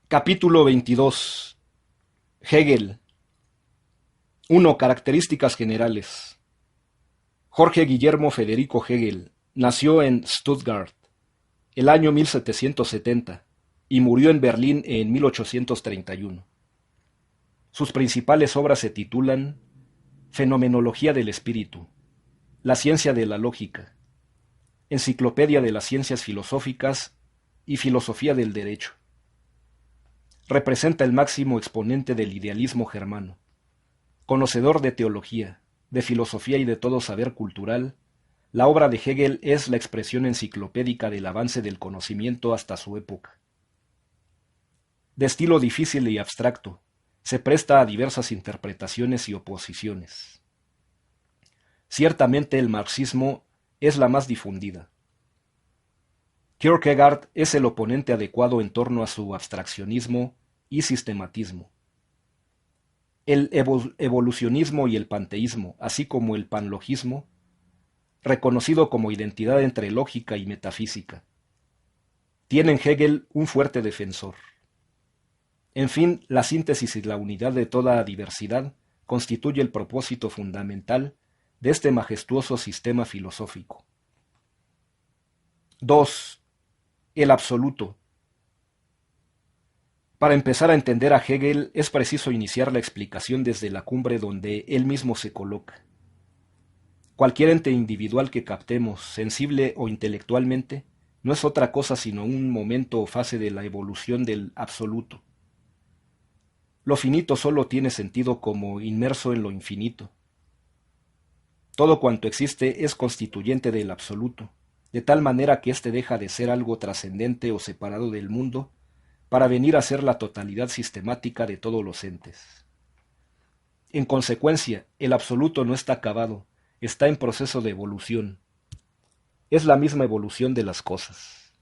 Capítulo 22. Hegel. 1. Características generales. Jorge Guillermo Federico Hegel nació en Stuttgart el año 1770 y murió en Berlín en 1831. Sus principales obras se titulan Fenomenología del espíritu, La ciencia de la lógica, Enciclopedia de las ciencias filosóficas y Filosofía del derecho. Representa el máximo exponente del idealismo germano. Conocedor de teología, de filosofía y de todo saber cultural, la obra de Hegel es la expresión enciclopédica del avance del conocimiento hasta su época. De estilo difícil y abstracto, se presta a diversas interpretaciones y oposiciones. Ciertamente el marxismo es la más difundida. Kierkegaard es el oponente adecuado en torno a su abstraccionismo y sistematismo. El evolucionismo y el panteísmo, así como el panlogismo, reconocido como identidad entre lógica y metafísica, tienen Hegel un fuerte defensor. En fin, la síntesis y la unidad de toda diversidad constituye el propósito fundamental de este majestuoso sistema filosófico. 2. El absoluto. Para empezar a entender a Hegel es preciso iniciar la explicación desde la cumbre donde él mismo se coloca. Cualquier ente individual que captemos, sensible o intelectualmente, no es otra cosa sino un momento o fase de la evolución del absoluto. Lo finito solo tiene sentido como inmerso en lo infinito. Todo cuanto existe es constituyente del absoluto, de tal manera que éste deja de ser algo trascendente o separado del mundo para venir a ser la totalidad sistemática de todos los entes. En consecuencia, el absoluto no está acabado, está en proceso de evolución. Es la misma evolución de las cosas.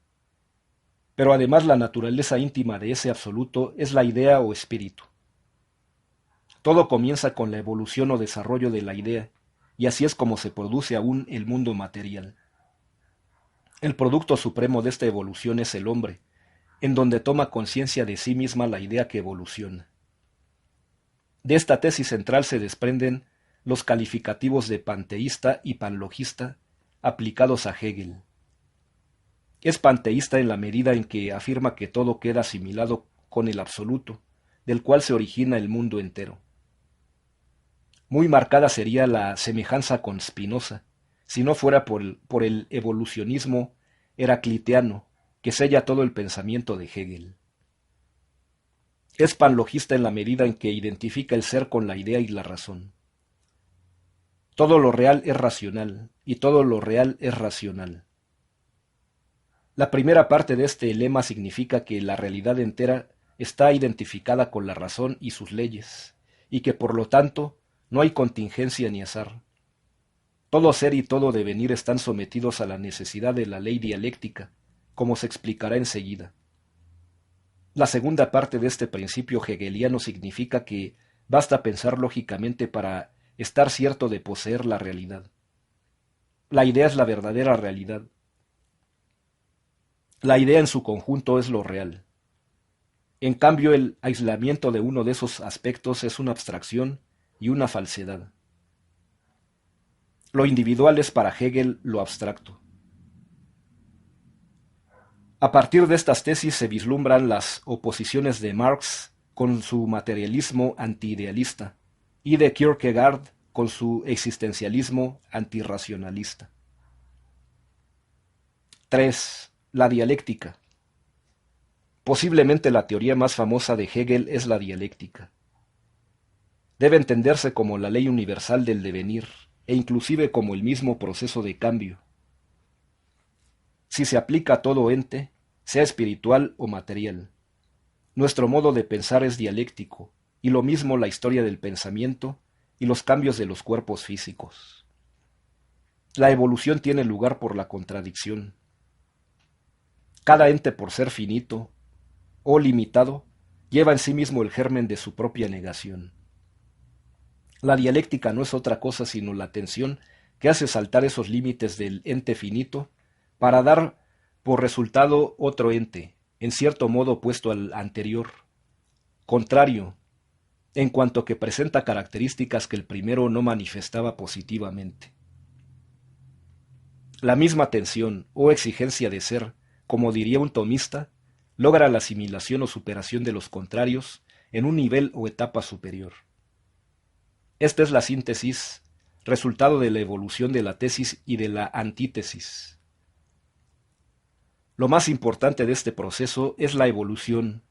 Pero además la naturaleza íntima de ese absoluto es la idea o espíritu. Todo comienza con la evolución o desarrollo de la idea, y así es como se produce aún el mundo material. El producto supremo de esta evolución es el hombre, en donde toma conciencia de sí misma la idea que evoluciona. De esta tesis central se desprenden los calificativos de panteísta y panlogista aplicados a Hegel. Es panteísta en la medida en que afirma que todo queda asimilado con el absoluto, del cual se origina el mundo entero. Muy marcada sería la semejanza con Spinoza, si no fuera por el evolucionismo heracliteano que sella todo el pensamiento de Hegel. Es panlogista en la medida en que identifica el ser con la idea y la razón. Todo lo real es racional, y todo lo real es racional. La primera parte de este lema significa que la realidad entera está identificada con la razón y sus leyes, y que por lo tanto no hay contingencia ni azar. Todo ser y todo devenir están sometidos a la necesidad de la ley dialéctica, como se explicará enseguida. La segunda parte de este principio hegeliano significa que basta pensar lógicamente para estar cierto de poseer la realidad. La idea es la verdadera realidad. La idea en su conjunto es lo real. En cambio, el aislamiento de uno de esos aspectos es una abstracción y una falsedad. Lo individual es para Hegel lo abstracto. A partir de estas tesis se vislumbran las oposiciones de Marx con su materialismo antiidealista y de Kierkegaard con su existencialismo antirracionalista. 3. La dialéctica. Posiblemente la teoría más famosa de Hegel es la dialéctica. Debe entenderse como la ley universal del devenir e inclusive como el mismo proceso de cambio. Si se aplica a todo ente, sea espiritual o material. Nuestro modo de pensar es dialéctico, y lo mismo la historia del pensamiento y los cambios de los cuerpos físicos. La evolución tiene lugar por la contradicción. Cada ente, por ser finito o limitado, lleva en sí mismo el germen de su propia negación. La dialéctica no es otra cosa sino la tensión que hace saltar esos límites del ente finito para dar por resultado otro ente, en cierto modo opuesto al anterior, contrario, en cuanto que presenta características que el primero no manifestaba positivamente. La misma tensión o exigencia de ser, como diría un tomista, logra la asimilación o superación de los contrarios en un nivel o etapa superior. Esta es la síntesis, resultado de la evolución de la tesis y de la antítesis. Lo más importante de este proceso es la evolución,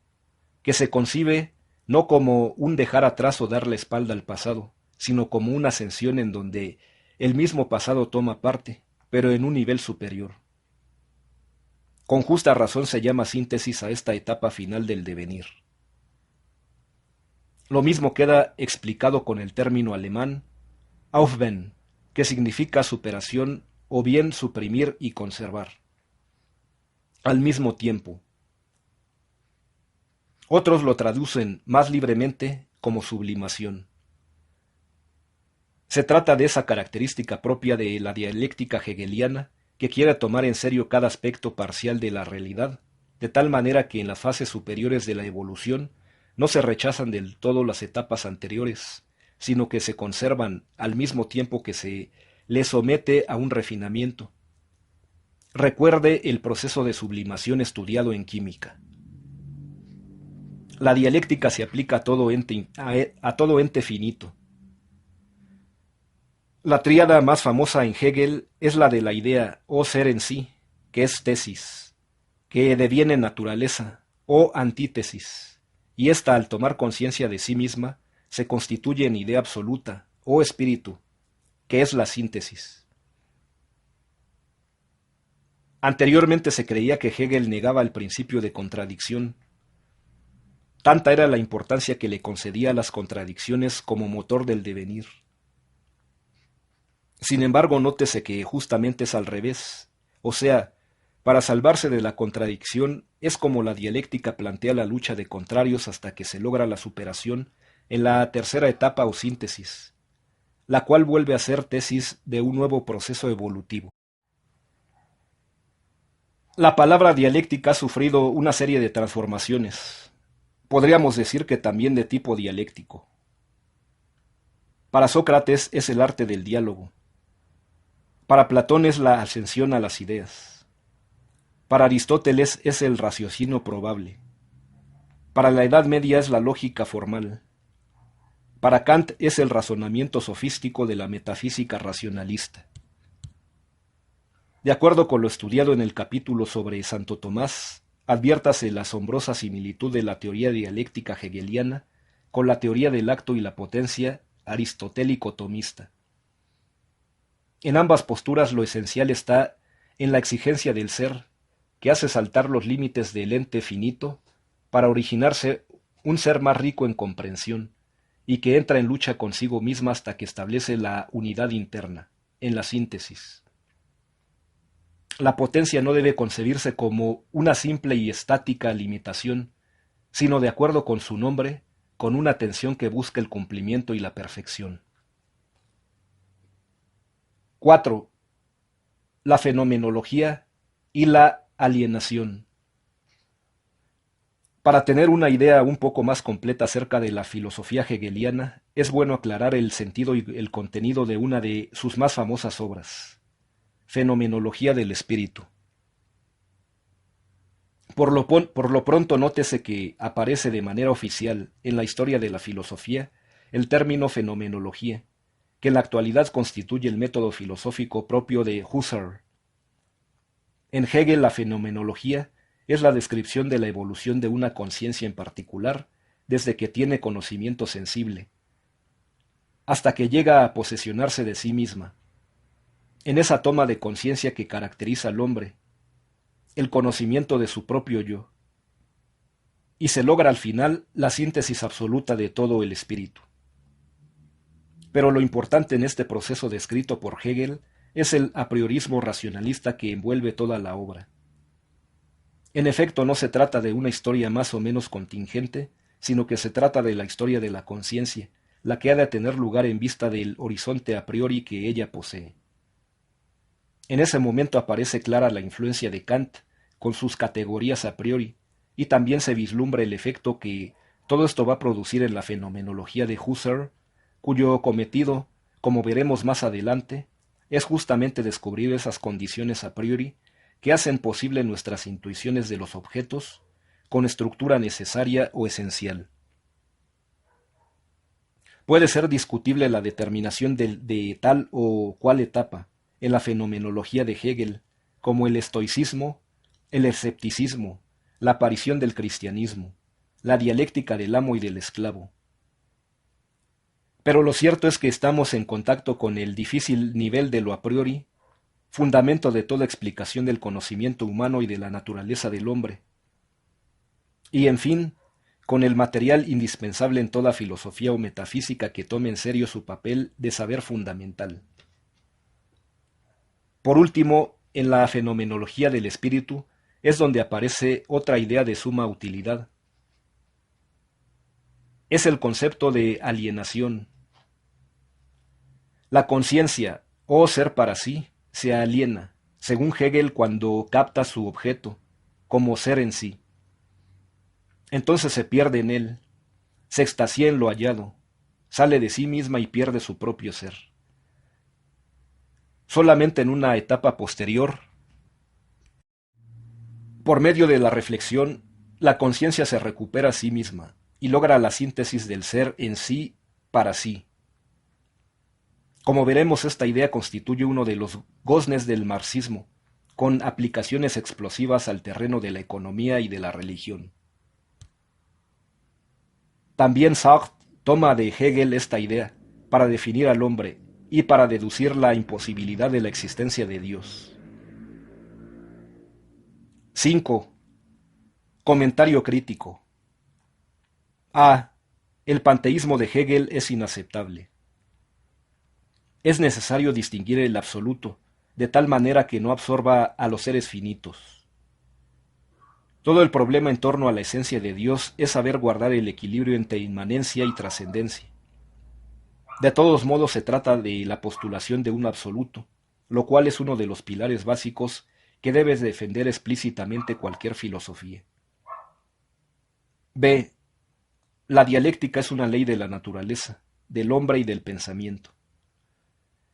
que se concibe no como un dejar atrás o dar la espalda al pasado, sino como una ascensión en donde el mismo pasado toma parte, pero en un nivel superior. Con justa razón se llama síntesis a esta etapa final del devenir. Lo mismo queda explicado con el término alemán Aufwenden, que significa superación o bien suprimir y conservar. Al mismo tiempo, otros lo traducen más libremente como sublimación. Se trata de esa característica propia de la dialéctica hegeliana que quiere tomar en serio cada aspecto parcial de la realidad, de tal manera que en las fases superiores de la evolución no se rechazan del todo las etapas anteriores, sino que se conservan al mismo tiempo que se le somete a un refinamiento. Recuerde el proceso de sublimación estudiado en química. La dialéctica se aplica a todo ente finito. La tríada más famosa en Hegel es la de la idea o ser en sí, que es tesis, que deviene naturaleza o antítesis, y ésta al tomar conciencia de sí misma se constituye en idea absoluta o espíritu, que es la síntesis. Anteriormente se creía que Hegel negaba el principio de contradicción. Tanta era la importancia que le concedía a las contradicciones como motor del devenir. Sin embargo, nótese que justamente es al revés, o sea, para salvarse de la contradicción es como la dialéctica plantea la lucha de contrarios hasta que se logra la superación en la tercera etapa o síntesis, la cual vuelve a ser tesis de un nuevo proceso evolutivo. La palabra dialéctica ha sufrido una serie de transformaciones, podríamos decir que también de tipo dialéctico. Para Sócrates es el arte del diálogo. Para Platón es la ascensión a las ideas. Para Aristóteles es el raciocinio probable. Para la Edad Media es la lógica formal. Para Kant es el razonamiento sofístico de la metafísica racionalista. De acuerdo con lo estudiado en el capítulo sobre Santo Tomás, adviértase la asombrosa similitud de la teoría dialéctica hegeliana con la teoría del acto y la potencia aristotélico-tomista. En ambas posturas lo esencial está en la exigencia del ser, que hace saltar los límites del ente finito para originarse un ser más rico en comprensión, y que entra en lucha consigo misma hasta que establece la unidad interna, en la síntesis. La potencia no debe concebirse como una simple y estática limitación, sino de acuerdo con su nombre, con una tensión que busca el cumplimiento y la perfección. 4. La fenomenología y la alienación. Para tener una idea un poco más completa acerca de la filosofía hegeliana, es bueno aclarar el sentido y el contenido de una de sus más famosas obras, Fenomenología del Espíritu. Por lo pronto nótese que aparece de manera oficial en la historia de la filosofía el término fenomenología, que en la actualidad constituye el método filosófico propio de Husserl. En Hegel la fenomenología es la descripción de la evolución de una conciencia en particular desde que tiene conocimiento sensible, hasta que llega a posesionarse de sí misma. En esa toma de conciencia que caracteriza al hombre, el conocimiento de su propio yo, y se logra al final la síntesis absoluta de todo el espíritu. Pero lo importante en este proceso descrito por Hegel es el apriorismo racionalista que envuelve toda la obra. En efecto, no se trata de una historia más o menos contingente, sino que se trata de la historia de la conciencia, la que ha de tener lugar en vista del horizonte a priori que ella posee. En ese momento aparece clara la influencia de Kant con sus categorías a priori, y también se vislumbra el efecto que todo esto va a producir en la fenomenología de Husserl, cuyo cometido, como veremos más adelante, es justamente descubrir esas condiciones a priori que hacen posible nuestras intuiciones de los objetos con estructura necesaria o esencial. Puede ser discutible la determinación de tal o cual etapa en la fenomenología de Hegel, como el estoicismo, el escepticismo, la aparición del cristianismo, la dialéctica del amo y del esclavo. Pero lo cierto es que estamos en contacto con el difícil nivel de lo a priori, fundamento de toda explicación del conocimiento humano y de la naturaleza del hombre. Y en fin, con el material indispensable en toda filosofía o metafísica que tome en serio su papel de saber fundamental. Por último, en la fenomenología del espíritu es donde aparece otra idea de suma utilidad. Es el concepto de alienación. La conciencia, o ser para sí, se aliena, según Hegel, cuando capta su objeto, como ser en sí. Entonces se pierde en él, se extasia en lo hallado, sale de sí misma y pierde su propio ser. Solamente en una etapa posterior, por medio de la reflexión, la conciencia se recupera a sí misma y logra la síntesis del ser en sí para sí. Como veremos, esta idea constituye uno de los goznes del marxismo, con aplicaciones explosivas al terreno de la economía y de la religión. También Sartre toma de Hegel esta idea para definir al hombre y para deducir la imposibilidad de la existencia de Dios. 5. Comentario crítico. A. El panteísmo de Hegel es inaceptable. Es necesario distinguir el absoluto, de tal manera que no absorba a los seres finitos. Todo el problema en torno a la esencia de Dios es saber guardar el equilibrio entre inmanencia y trascendencia. De todos modos se trata de la postulación de un absoluto, lo cual es uno de los pilares básicos que debe defender explícitamente cualquier filosofía. B. La dialéctica es una ley de la naturaleza, del hombre y del pensamiento.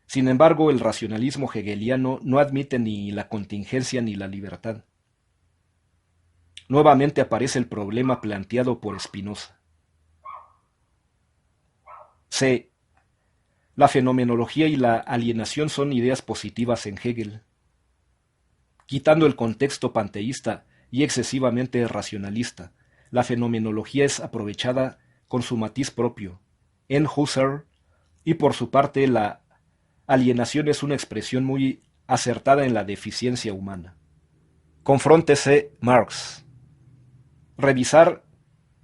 Sin embargo, el racionalismo hegeliano no admite ni la contingencia ni la libertad. Nuevamente aparece el problema planteado por Spinoza. C. La fenomenología y la alienación son ideas positivas en Hegel. Quitando el contexto panteísta y excesivamente racionalista, la fenomenología es aprovechada con su matiz propio en Husserl, y por su parte la alienación es una expresión muy acertada en la deficiencia humana. Confróntese Marx. Revisar.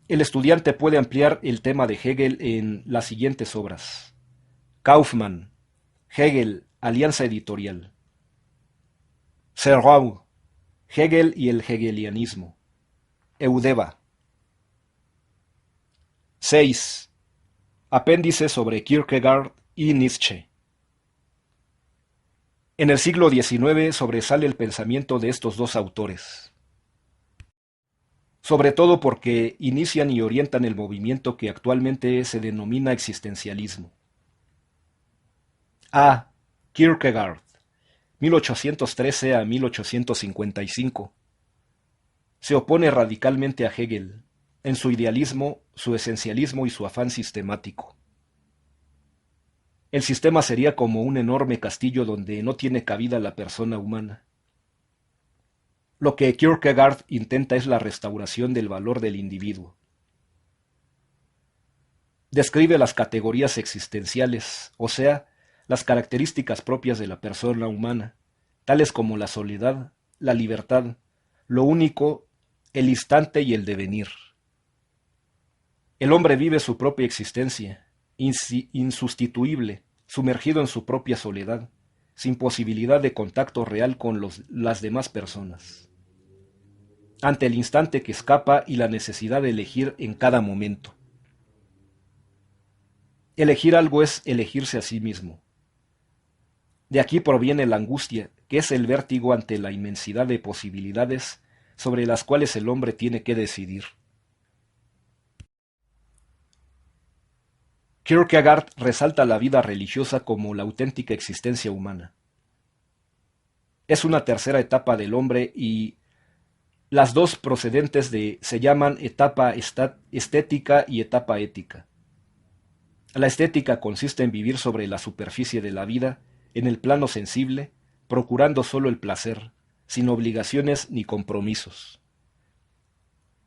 El estudiante puede ampliar el tema de Hegel en las siguientes obras: Kaufmann, Hegel, Alianza Editorial. Serrao, Hegel y el hegelianismo. Eudeva. 6. Apéndice sobre Kierkegaard y Nietzsche. En el siglo XIX sobresale el pensamiento de estos dos autores, sobre todo porque inician y orientan el movimiento que actualmente se denomina existencialismo. A. Kierkegaard, 1813 a 1855. Se opone radicalmente a Hegel, en su idealismo, su esencialismo y su afán sistemático. El sistema sería como un enorme castillo donde no tiene cabida la persona humana. Lo que Kierkegaard intenta es la restauración del valor del individuo. Describe las categorías existenciales, o sea, las características propias de la persona humana, tales como la soledad, la libertad, lo único, el instante y el devenir. El hombre vive su propia existencia, insustituible, sumergido en su propia soledad, sin posibilidad de contacto real con las demás personas. Ante el instante que escapa y la necesidad de elegir en cada momento. Elegir algo es elegirse a sí mismo. De aquí proviene la angustia, que es el vértigo ante la inmensidad de posibilidades sobre las cuales el hombre tiene que decidir. Kierkegaard resalta la vida religiosa como la auténtica existencia humana. Es una tercera etapa del hombre y las dos procedentes se llaman etapa estética y etapa ética. La estética consiste en vivir sobre la superficie de la vida, en el plano sensible, procurando solo el placer, sin obligaciones ni compromisos.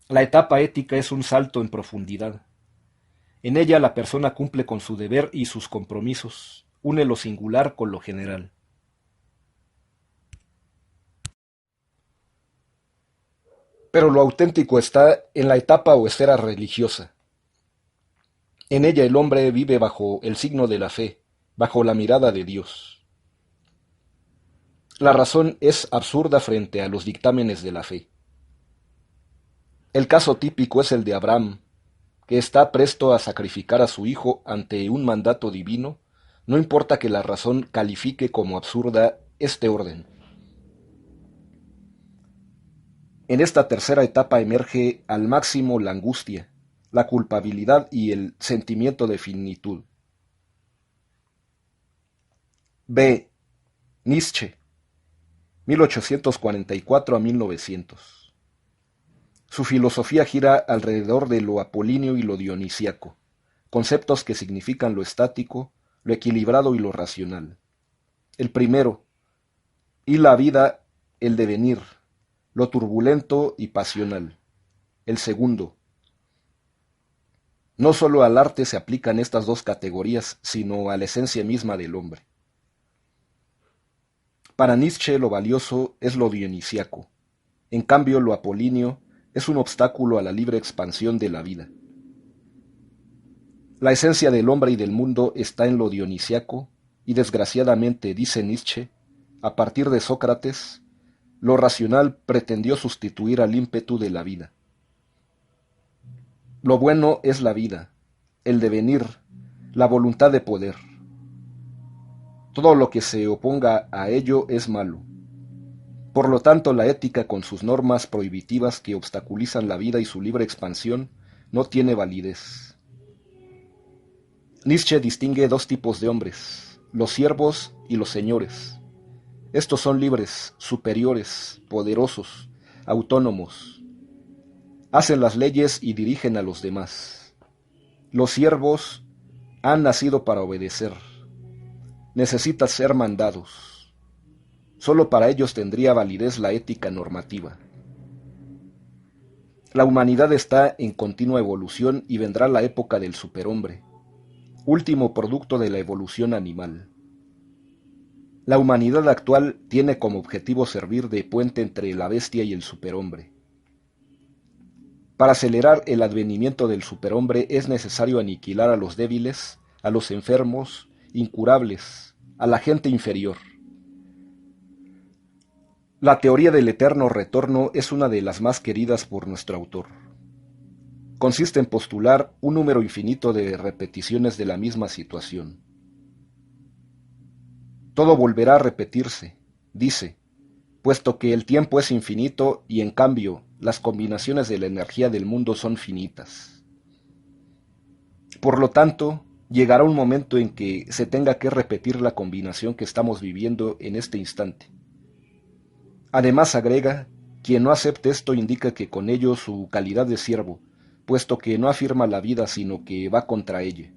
La etapa ética es un salto en profundidad. En ella la persona cumple con su deber y sus compromisos, une lo singular con lo general. Pero lo auténtico está en la etapa o esfera religiosa. En ella el hombre vive bajo el signo de la fe, bajo la mirada de Dios. La razón es absurda frente a los dictámenes de la fe. El caso típico es el de Abraham, que está presto a sacrificar a su hijo ante un mandato divino, no importa que la razón califique como absurda este orden. En esta tercera etapa emerge al máximo la angustia, la culpabilidad y el sentimiento de finitud. B. Nietzsche, 1844 a 1900. Su filosofía gira alrededor de lo apolíneo y lo dionisíaco, conceptos que significan lo estático, lo equilibrado y lo racional. El primero, y la vida, el devenir, lo turbulento y pasional. El segundo, no solo al arte se aplican estas dos categorías, sino a la esencia misma del hombre. Para Nietzsche lo valioso es lo dionisíaco, en cambio lo apolíneo es un obstáculo a la libre expansión de la vida. La esencia del hombre y del mundo está en lo dionisíaco, y desgraciadamente, dice Nietzsche, a partir de Sócrates, lo racional pretendió sustituir al ímpetu de la vida. Lo bueno es la vida, el devenir, la voluntad de poder. Todo lo que se oponga a ello es malo. Por lo tanto, la ética con sus normas prohibitivas que obstaculizan la vida y su libre expansión no tiene validez. Nietzsche distingue dos tipos de hombres, los siervos y los señores. Estos son libres, superiores, poderosos, autónomos. Hacen las leyes y dirigen a los demás. Los siervos han nacido para obedecer. Necesitan ser mandados. Solo para ellos tendría validez la ética normativa. La humanidad está en continua evolución y vendrá la época del superhombre, último producto de la evolución animal. La humanidad actual tiene como objetivo servir de puente entre la bestia y el superhombre. Para acelerar el advenimiento del superhombre es necesario aniquilar a los débiles, a los enfermos, incurables, a la gente inferior. La teoría del eterno retorno es una de las más queridas por nuestro autor. Consiste en postular un número infinito de repeticiones de la misma situación. Todo volverá a repetirse, dice, puesto que el tiempo es infinito y en cambio las combinaciones de la energía del mundo son finitas. Por lo tanto, llegará un momento en que se tenga que repetir la combinación que estamos viviendo en este instante. Además agrega, quien no acepte esto indica que con ello su calidad de siervo, puesto que no afirma la vida sino que va contra ella.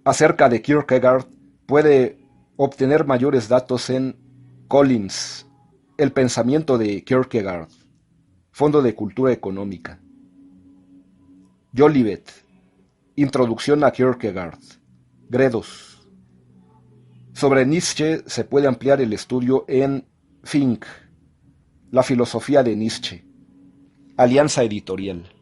Acerca de Kierkegaard, puede obtener mayores datos en Collins, El pensamiento de Kierkegaard, Fondo de Cultura Económica. Jolivet, Introducción a Kierkegaard, Gredos. Sobre Nietzsche se puede ampliar el estudio en Fink, La filosofía de Nietzsche, Alianza Editorial.